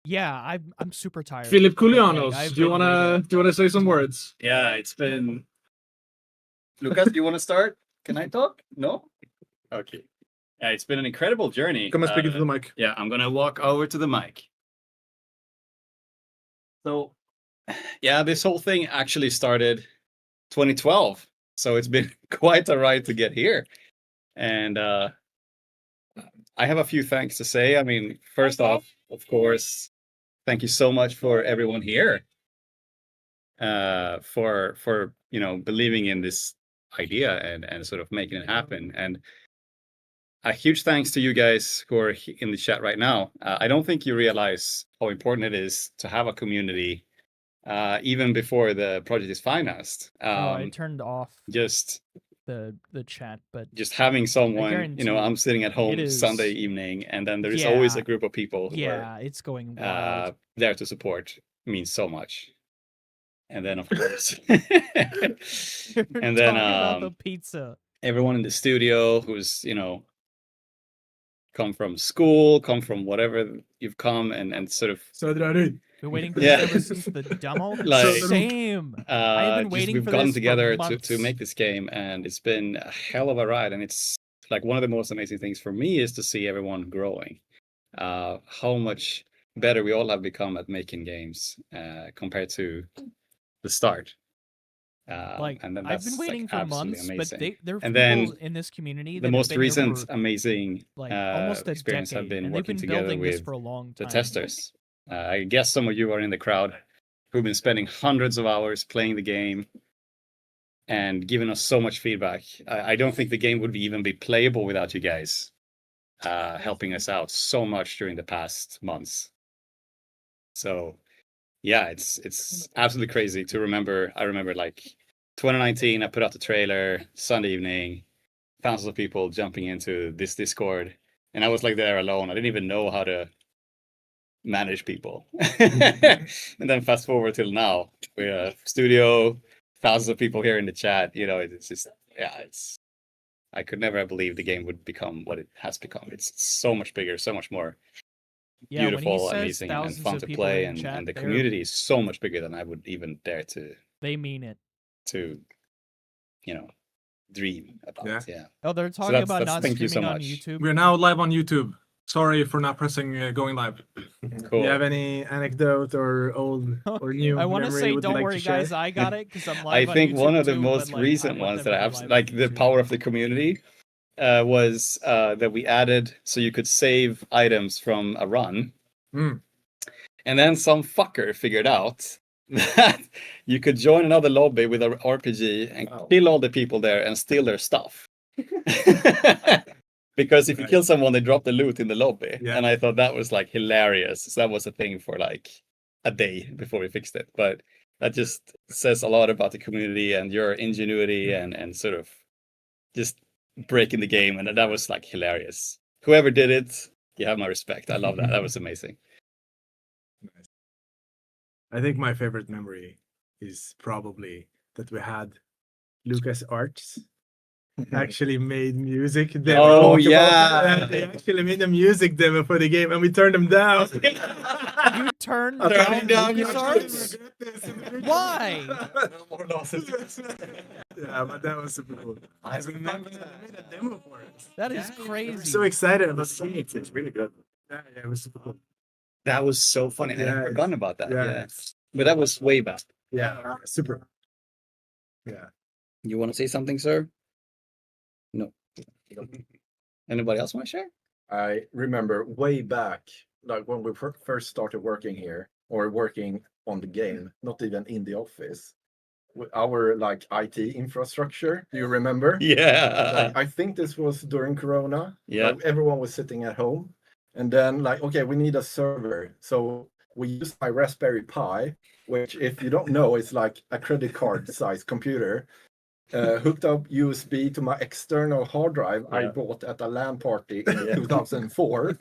Yeah, I'm super tired. Philip Like, Koulianos, I've do you been wanna say some words? Yeah, it's been. Lucas, do you want to start? Can I talk? No. Okay. Yeah, it's been an incredible journey. Come and speak into the mic. Yeah, I'm gonna walk over to the mic. So, yeah, this whole thing actually started 2012. So it's been quite a ride to get here. And I have a few thanks to say. I mean, first off, of course, thank you so much for everyone here. For believing in this idea and sort of making it happen. And a huge thanks to you guys who are in the chat right now. I don't think you realize how important it is to have a community even before the project is financed. I turned off Just the chat, but just having someone, guarantee I'm sitting at home is- Sunday evening, and then there is always a Yeah. group of people who yeah, it's going are wild. there to support. Means so much. And then, of course, You're and then talking about the pizza. everyone in the studio who's come from school, come from whatever you've come, and sort of Been waiting for Yeah. this ever since the demo. Like- Same. I've been waiting we've for gotten this for together to months. make this game, and it's been a hell of a ride. And it's like one of the most amazing things for me is to see everyone growing. How much better we all have become at making games compared to the start. And then I've been that's, waiting like, for absolutely months, amazing. but there are And people then in this community that The have most been here recent for, amazing like almost a experience decade, have been and they've working been together building this with for a long the time. testers. I guess some of you are in the crowd who've been spending hundreds of hours playing the game and giving us so much feedback. I don't think the game would even be playable without you guys helping us out so much during the past months. So yeah, it's absolutely crazy to remember. I remember like 2019, I put out the trailer Sunday evening, thousands of people jumping into this Discord, and I was like there alone. I didn't even know how to manage people. And then fast forward till now, we're a studio, thousands of people here in the chat. It's just, yeah, I could never have believed the game would become what it has become. It's so much bigger, so much more Yeah, when he beautiful, says amazing, and thousands fun of to people play, in chat, and the they're- community is so much bigger than I would even dare They mean it. to dream about. Yeah. Oh, they're talking that's- about that's- not thank you so streaming on much. YouTube. We're now live on YouTube. Sorry for not pressing going live. Cool. Do you have any anecdote or old or new? I want to memory say, you would don't like to worry, share? guys, I got it because I'm I live on think YouTube one of the too, most but, like, recent I want ones them that I to be have, live on like the YouTube. power of the community, was that we added so you could save items from a run. Mm. And then some fucker figured out that you could join another lobby with an RPG and kill all the people there and steal their stuff. Because if you kill someone, they drop the loot in the lobby. Yeah. And I thought that was like hilarious. So that was a thing for like a day before we fixed it. But that just says a lot about the community and your ingenuity and sort of just breaking the game. And that was like hilarious. Whoever did it, you have my respect. I love that. That was amazing. I think my favorite memory is probably that we had Lucas Arts actually made music demo. Oh, Talk about yeah. that. They actually made a music demo for the game and we turned them down. You turned I down down LucasArts? Why? More losses. Yeah, but that was super cool. I remember They made a demo for us. That is We're crazy. so excited about the game. It's really good. Yeah, it was super cool. That was so funny. I had Yeah. forgotten about that. Yeah. Yeah. But that was way back. Yeah, super. Yeah. You want to say something, sir? No. Anybody else want to share? I remember way back, like when we first started working here or working on the game, not even in the office. Our like IT infrastructure, do you remember? Yeah. Like, I think this was during Corona. Yeah. Like, everyone was sitting at home, and then like, okay, we need a server, so we used my Raspberry Pi, which, if you don't know, is like a credit card size computer. hooked up USB to my external hard drive I bought at a LAN party in 2004.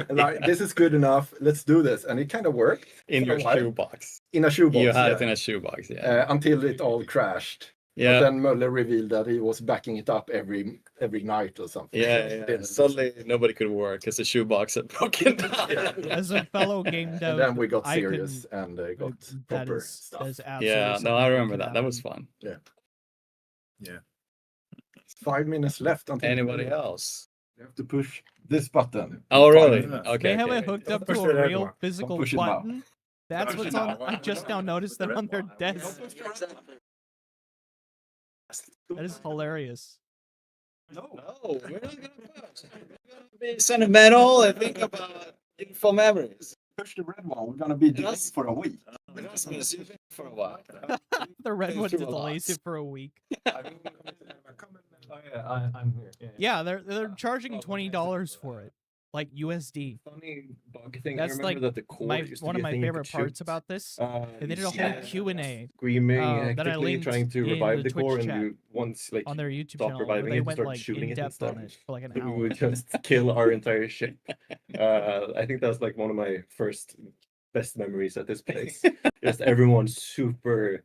Like, this is good enough. Let's do this, and it kind of worked In for your a while. shoebox. In a shoebox. You had yeah. it in a shoebox, yeah. Until it all crashed. Yeah. But then Möller revealed that he was backing it up every night or something. Yeah. Suddenly nobody could work because the shoebox had broken down. As a fellow game dev, And then we got I serious couldn't- and got that proper is stuff. absolutely Yeah, no, something I that remember could that. That was happen. fun. Yeah. 5 minutes left until Anybody else? you have to push this button. Oh, really? Finally. Okay. They have it okay. hooked up Push to the a red real one. physical push it now. button. That's what's on. I just now noticed that on their desk. That is hilarious. No, we're not gonna push. We're gonna be sentimental and think about beautiful memories. Push the red one. We're gonna be delayed Yes. for a week. For a while. The red Been one through a delays lot. it for a week. I'm here. Yeah, they're charging $20 for it, like USD. Funny bug thing. That's I remember like that the core used to one be of a my thing you favorite could parts shoot. about this. They did a You whole see Q&A screaming that I hectically, linked trying to in revive the the core, Twitch and chat you once like on their YouTube stop channel, reviving where it they and went start like shooting in it and depth stuff. on it for like an we hour. would just kill our entire ship. I think that's like one of my first best memories at this place. Just everyone super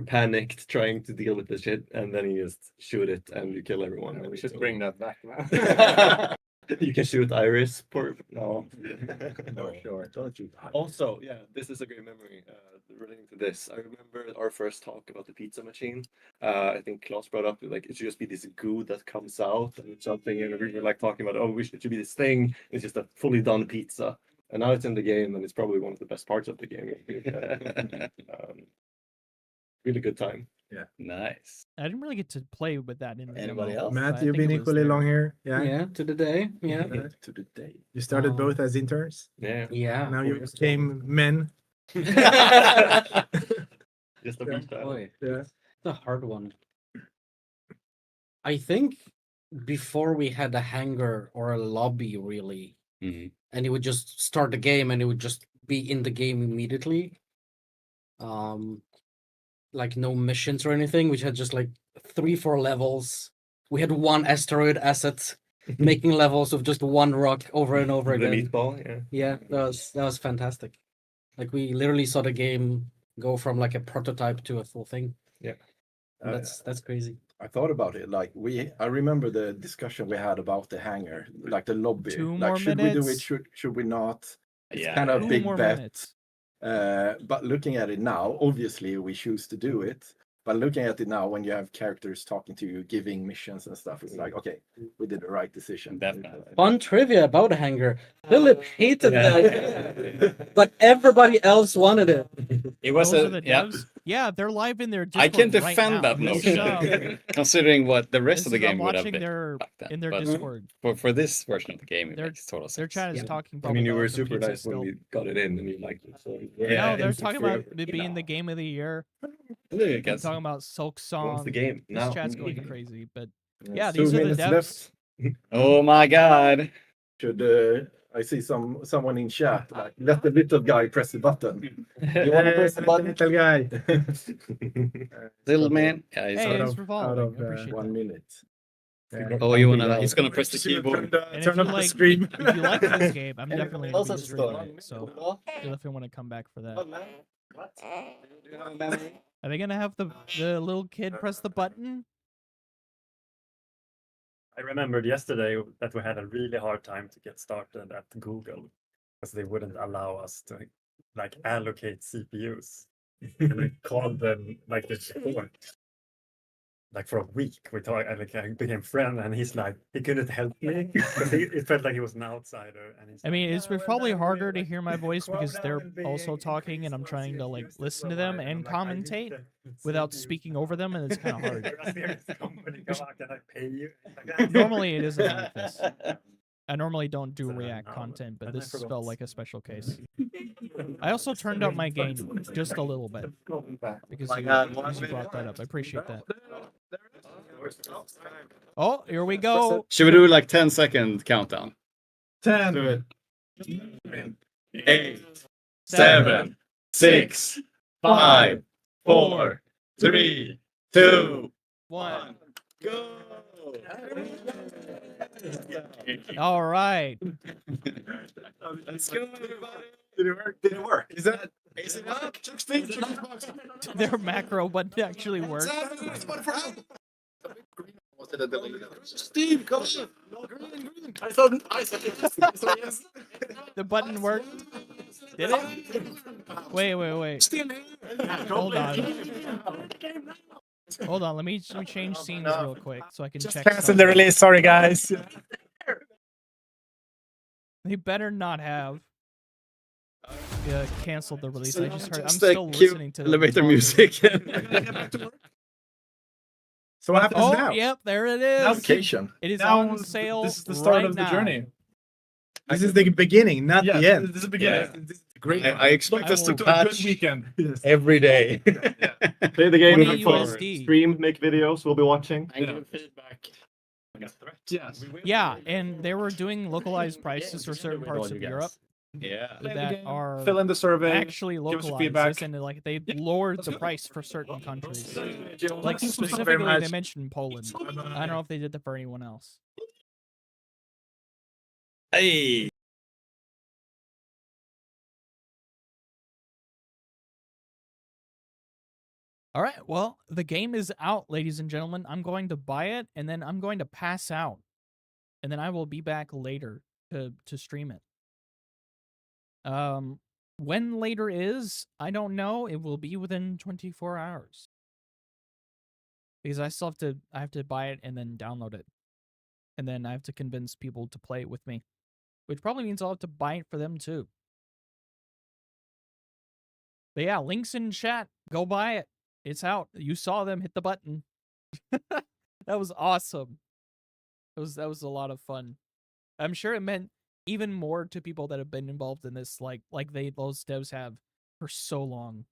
panicked trying to deal with the shit, and then you just shoot it and you kill everyone. And We it's should over. bring that back, man. You can shoot Iris. No. No, sure. Don't shoot. Also, yeah, this is a great memory relating to this. I remember our first talk about the pizza machine. I think Klaus brought up like it should just be this goo that comes out and something, and we were like talking about, oh, it should be this thing. It's just a fully done pizza, and now it's in the game, and it's probably one of the best parts of the game. Really good time. Nice. I didn't really get to play with that in the Anybody demo, else? but I Matt, you've think been it was equally there. long here. Yeah. Yeah, to the day. Yeah. To the day. You started both as interns. Yeah. Yeah. Now you became men. Just a bit Boy, Yeah. it's a hard one. I think before we had a hangar or a lobby, really, Mhm. and it would just start the game and it would just be in the game immediately. Like no missions or anything. We had just like 3-4 levels. We had one asteroid asset making levels of just one rock over and over The again. meatball, yeah. Yeah, that was fantastic. Like we literally saw the game go from like a prototype to a full thing. Yeah. And that's crazy. I thought about it. Like I remember the discussion we had about the hangar, like the lobby. Two like, more should we do it? minutes. Should we not? It's Yeah. kind of a 2 big more bet. minutes. But looking at it now, obviously we choose to do it. But looking at it now, when you have characters talking to you, giving missions and stuff, it's like, okay, we did the right decision. Definitely. Fun trivia about a hangar. Philip hated that, but everybody else wanted it. It was Those a are the yeah. devs? Yeah, they're live in their Discord I can right defend now. that This notion, considering what the rest this of the is- I'm game would have watching been their back then. in their But Discord. for this version of the game, it Their- makes total sense. Their chat is Yeah. talking. I Probably mean, you about were the super pizza nice when still. we got it in and you liked it. So Yeah, No, they're it's talking about forever. it being the game of the year. I They're guess. talking about Silk Song. What's the game This now? chat's going crazy, but Yeah, yeah, 2 these are the minutes devs. left. Oh my god. Should I see someone in chat like, let the little guy press the button? You want to press the button, little guy? Little man. Yeah, he's Hey, out thanks of- for out following. of, I appreciate 1 that. minute. Yeah. Oh, he's gonna press the keyboard. And Turn if you up the like, stream. if you like this game, I'm definitely else gonna be has a streaming story? it. So you'll definitely want to come back for that. Are they gonna have the little kid press the button? I remembered yesterday that we had a really hard time to get started at Google because they wouldn't allow us to like allocate CPUs. And I called them like the support. Like for a week, we talked. I became friend, and he's like, he couldn't help me because it felt like he was an outsider. And he's I mean, like, it's "Yeah, well, probably then harder to like, hear my the voice because they're program will also be talking and I'm increased trying to like once listen you to them provide." and I'm like, I commentate used the without CPU. speaking over them, and it's kind of hard. You're a serious company, come on, can I pay you? He's like, Normally, it isn't like this. I normally don't do So, React no, content, but and I this forgot. felt like a special case. I also turned up my gain just a little bit because you brought that up. I appreciate that. Oh, here we go. Should we do like 10-second countdown? 10. 8, 7, 6, 5, 4, 3, 2, 1. Go! All right. Let's go, everybody! Did it work? Did it work? Is it up? Their macro button actually worked. Steve, come on! Green. I said yes. The button worked. Did it? Wait. Still here! Hold on. Let me change scenes real quick so I can check. Cancel something. the release. Sorry, guys. They better not have canceled the release. I just heard. I'm Just the still cute listening to them elevator talking. music. So what happens Oh, now? yep, there it is. Vacation. It is Now on sale. This is the start right of the now. journey. This is the beginning, not the end. This is the beginning. This is the great. I expect us to A good patch weekend. Yes. every day. Play the game 20 for USD. stream, make videos, we'll be watching. And give feedback. Yes. Yeah, and they were doing localized prices for certain parts of Europe Yeah. that are Fill in the survey. actually give us your localized, feedback. and like they lowered the price for certain countries. Like Thank you very specifically, they much. mentioned Poland. I don't know if they did that for anyone else. Hey. All right, well, the game is out, ladies and gentlemen. I'm going to buy it, and then I'm going to pass out, and then I will be back later to stream it. When later is, I don't know. It will be within 24 hours. Because I still have to buy it and then download it. And then I have to convince people to play it with me. Which probably means I'll have to buy it for them too. But yeah, links in chat. Go buy it. It's out. You saw them hit the button. That was awesome. That was a lot of fun. I'm sure it meant even more to people that have been involved in this, like those devs have for so long.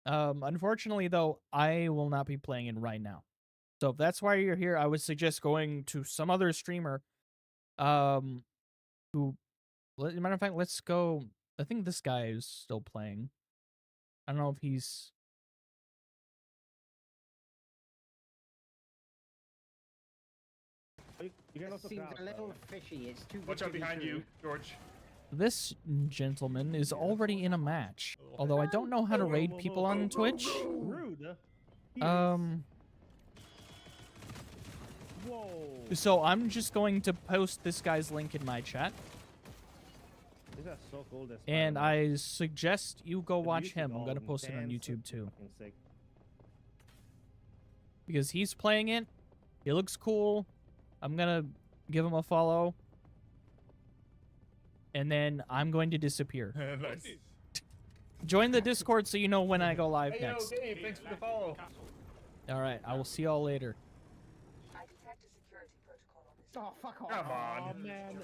Unfortunately, though, I will not be playing it right now. So if that's why you're here, I would suggest going to some other streamer. Who, matter of fact, let's go. I think this guy is still playing. I don't know if he's. You can also Seems crouch, a little though. fishy. It's too Watch good out to be behind true. you, George. This gentleman is already in a match. Although I don't know how to raid people on Twitch. Rude. Whoa. So I'm just going to post this guy's link in my chat. These are so cool. This And Spider-Man. I suggest you go The watch music him. I'm all going to post it on intense YouTube and too. fucking sick. Because he's playing it. He looks cool. I'm going to give him a follow. And then I'm going to disappear. Nice. Join the Discord so you know when I go live Hey, yo, next. Dave, thanks for the follow. Alright, I will see y'all later. Oh, fuck off. Come on. Oh man.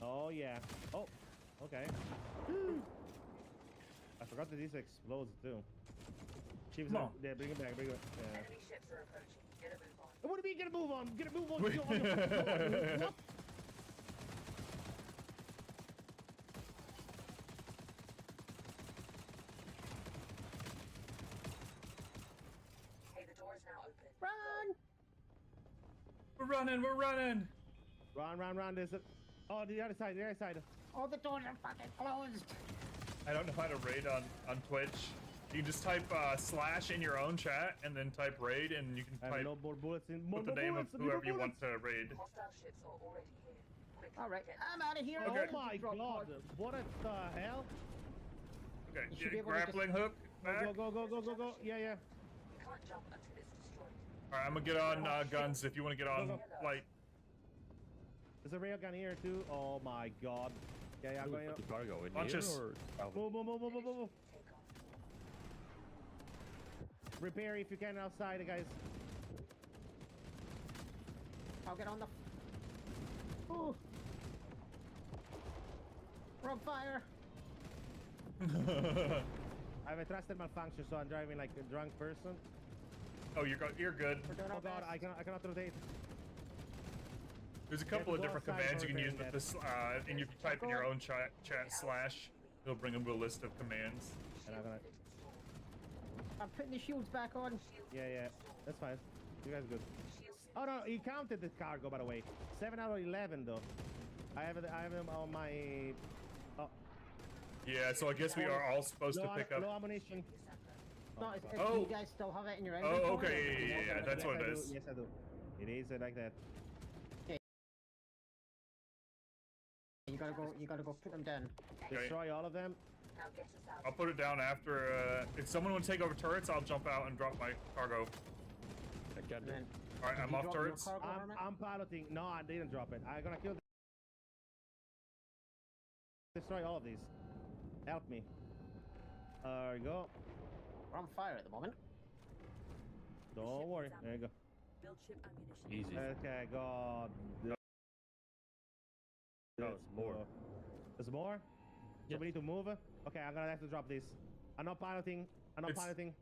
Oh yeah. Oh, okay. I forgot that these explodes too. Chief's Come on. on. Yeah, bring it back. Bring it back. What do you mean? Get a move on. Get a move on. You're on the floor, dude. What? Run! We're running. Run. There's a. Oh, the other side. All the doors are fucking closed. I don't know how to raid on Twitch. You can just type slash in your own chat and then type raid and you can I have type no more bullets in. More put the name of bullets, whoever you more want to raid. All right, I'm out of here. bullets. Okay. Oh my god! What the hell? Okay, You should be yeah, able to just- grappling hook back. Go. Yeah. Alright, I'm gonna get on guns if you want to get on light. There's a railgun here too. Oh my god. Yeah, I'm going up. Launch us. Move. Repair if you can outside, guys. I'll get on the. Ooh. We're on fire. I have a trusted malfunction, so I'm driving like a drunk person. Oh, you're good. We're doing Oh our god, best. I cannot rotate. There's a couple of go different outside commands you for can use repairing with this, and if you type in your own chat slash, it'll bring up a list of commands. And I'm gonna. I'm putting the shields back on. Yeah, that's fine. You guys good. Oh no, he counted the cargo by the way. 7 out of 11 though. I have them on my. Oh. Yeah, so I guess we are all supposed to pick low up. ammunition. No, Oh. you guys still have it in your Oh, inventory? okay, yeah, that's what it is. Yes, I do. It is like that. You gotta go put them down. Destroy all of them. I'll put it down after. If someone would take over turrets, I'll jump out and drop my cargo. Then, All right, I'm off turrets. I'm piloting. No, I didn't drop it. I'm gonna kill. Destroy all of these. Help me. There you go. We're on fire at the moment. Don't worry. There you go. Build ship ammunition. Easy. Okay, God. There's more. There's more? So we need to move? Okay, I'm gonna have to drop this. I'm not piloting. Piloting.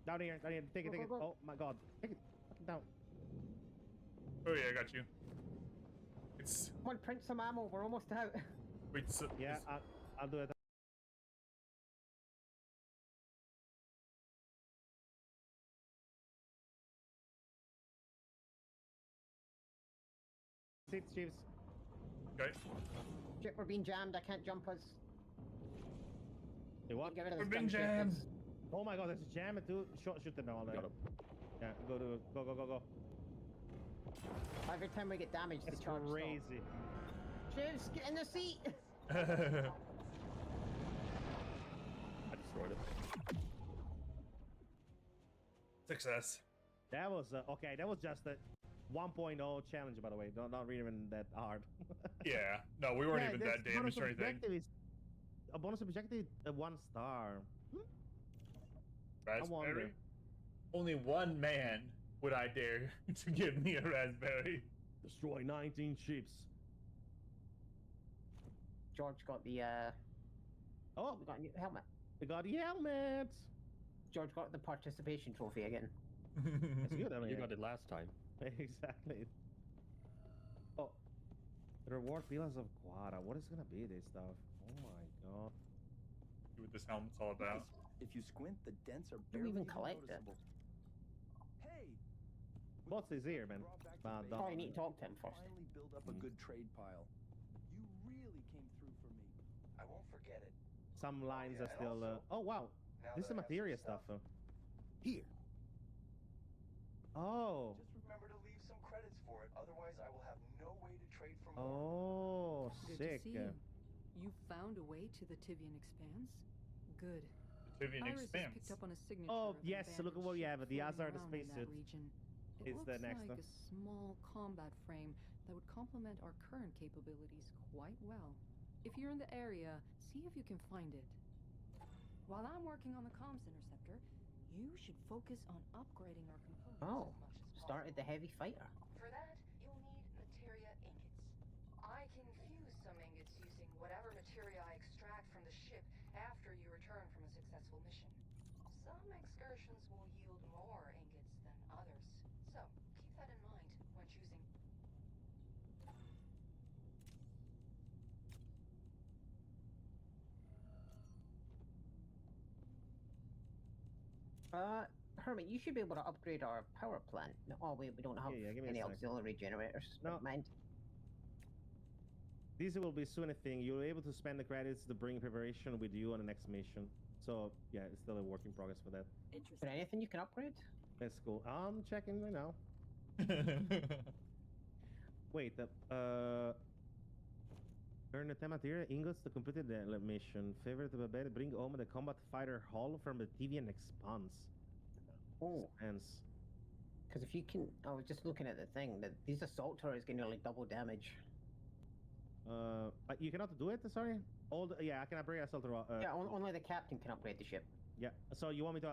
Down here. Take it. Oh my God. Take it down. Oh yeah, I got you. It's. Come on, print some ammo. We're almost out. Wait, so, yeah, I'll do it. Six chiefs. Okay. Shit, we're being jammed. I can't jump us. You what? Get rid of We're this being gun shit. jammed. Oh my God, there's a jam too. Shoot them all there. Got him. Yeah, go. Every time we get damaged, That's the charge crazy. Shivs, get in the seat. I destroyed it. Success. That was okay. That was just a 1.0 challenge, by the way. Not really even that hard. Yeah. No, we weren't even this that damaged or anything. A bonus objective, 1 star. Raspberry? Only one man would I dare to give me a raspberry. Destroy 19 ships. George got the Oh, we got a new helmet. We got the helmet. George got the participation trophy again. That's good. I mean, You got it last time. Exactly. Oh, the reward pillars of Quara. What is gonna be this stuff? Oh my God. See what this helmet's all about. If you squint, the dents are Do barely we even collect it? noticeable. Hey, What's this here, man? Oh, you need to talk to him first. finally build up a good trade pile. You really came through for me. I won't forget it. Some lines are still. Oh wow, this is materia stuff. Here. Oh. Just remember to leave some credits for it, otherwise I will have no way to trade for more. Oh, Good sick. to see you. You found a way to the Tivian Expanse? Good. Tivian Iris has Expanse. picked up on a signature Oh of an yes, look at what we abandoned have. ship The floating Azar, the around in that spacesuit. region. It Is looks the next like one. a small combat frame that would complement our current capabilities quite well. If you're in the area, see if you can find it. While I'm working on the comms interceptor, you should focus on upgrading our components Oh, as much as possible. started the heavy fighter. For that, you'll need materia ingots. I can fuse some ingots using whatever materia I extract from the ship after you return from a successful mission. Some excursions will yield more ingots than others, so keep that in mind when choosing. Hermit, you should be able to upgrade our power plant. No, oh wait, we don't have Yeah, give me a any sec. auxiliary generators. No. Never mind. This will be soon a thing. You'll be able to spend the credits to bring preparation with you on the next mission. So yeah, it's still a work in progress for that. Is there anything you can upgrade? That's cool. I'm checking right now. Wait, earn the 10 material ingots to complete the mission. Favorite to better bring home the combat fighter hull from the Tivian Expanse. Oh. Expanse. Because if you can, I was just looking at the thing that these assault turrets get nearly double damage. But you cannot do it. Sorry. Yeah, I can upgrade assault. Yeah, only the captain can upgrade the ship. Yeah. So you want me to?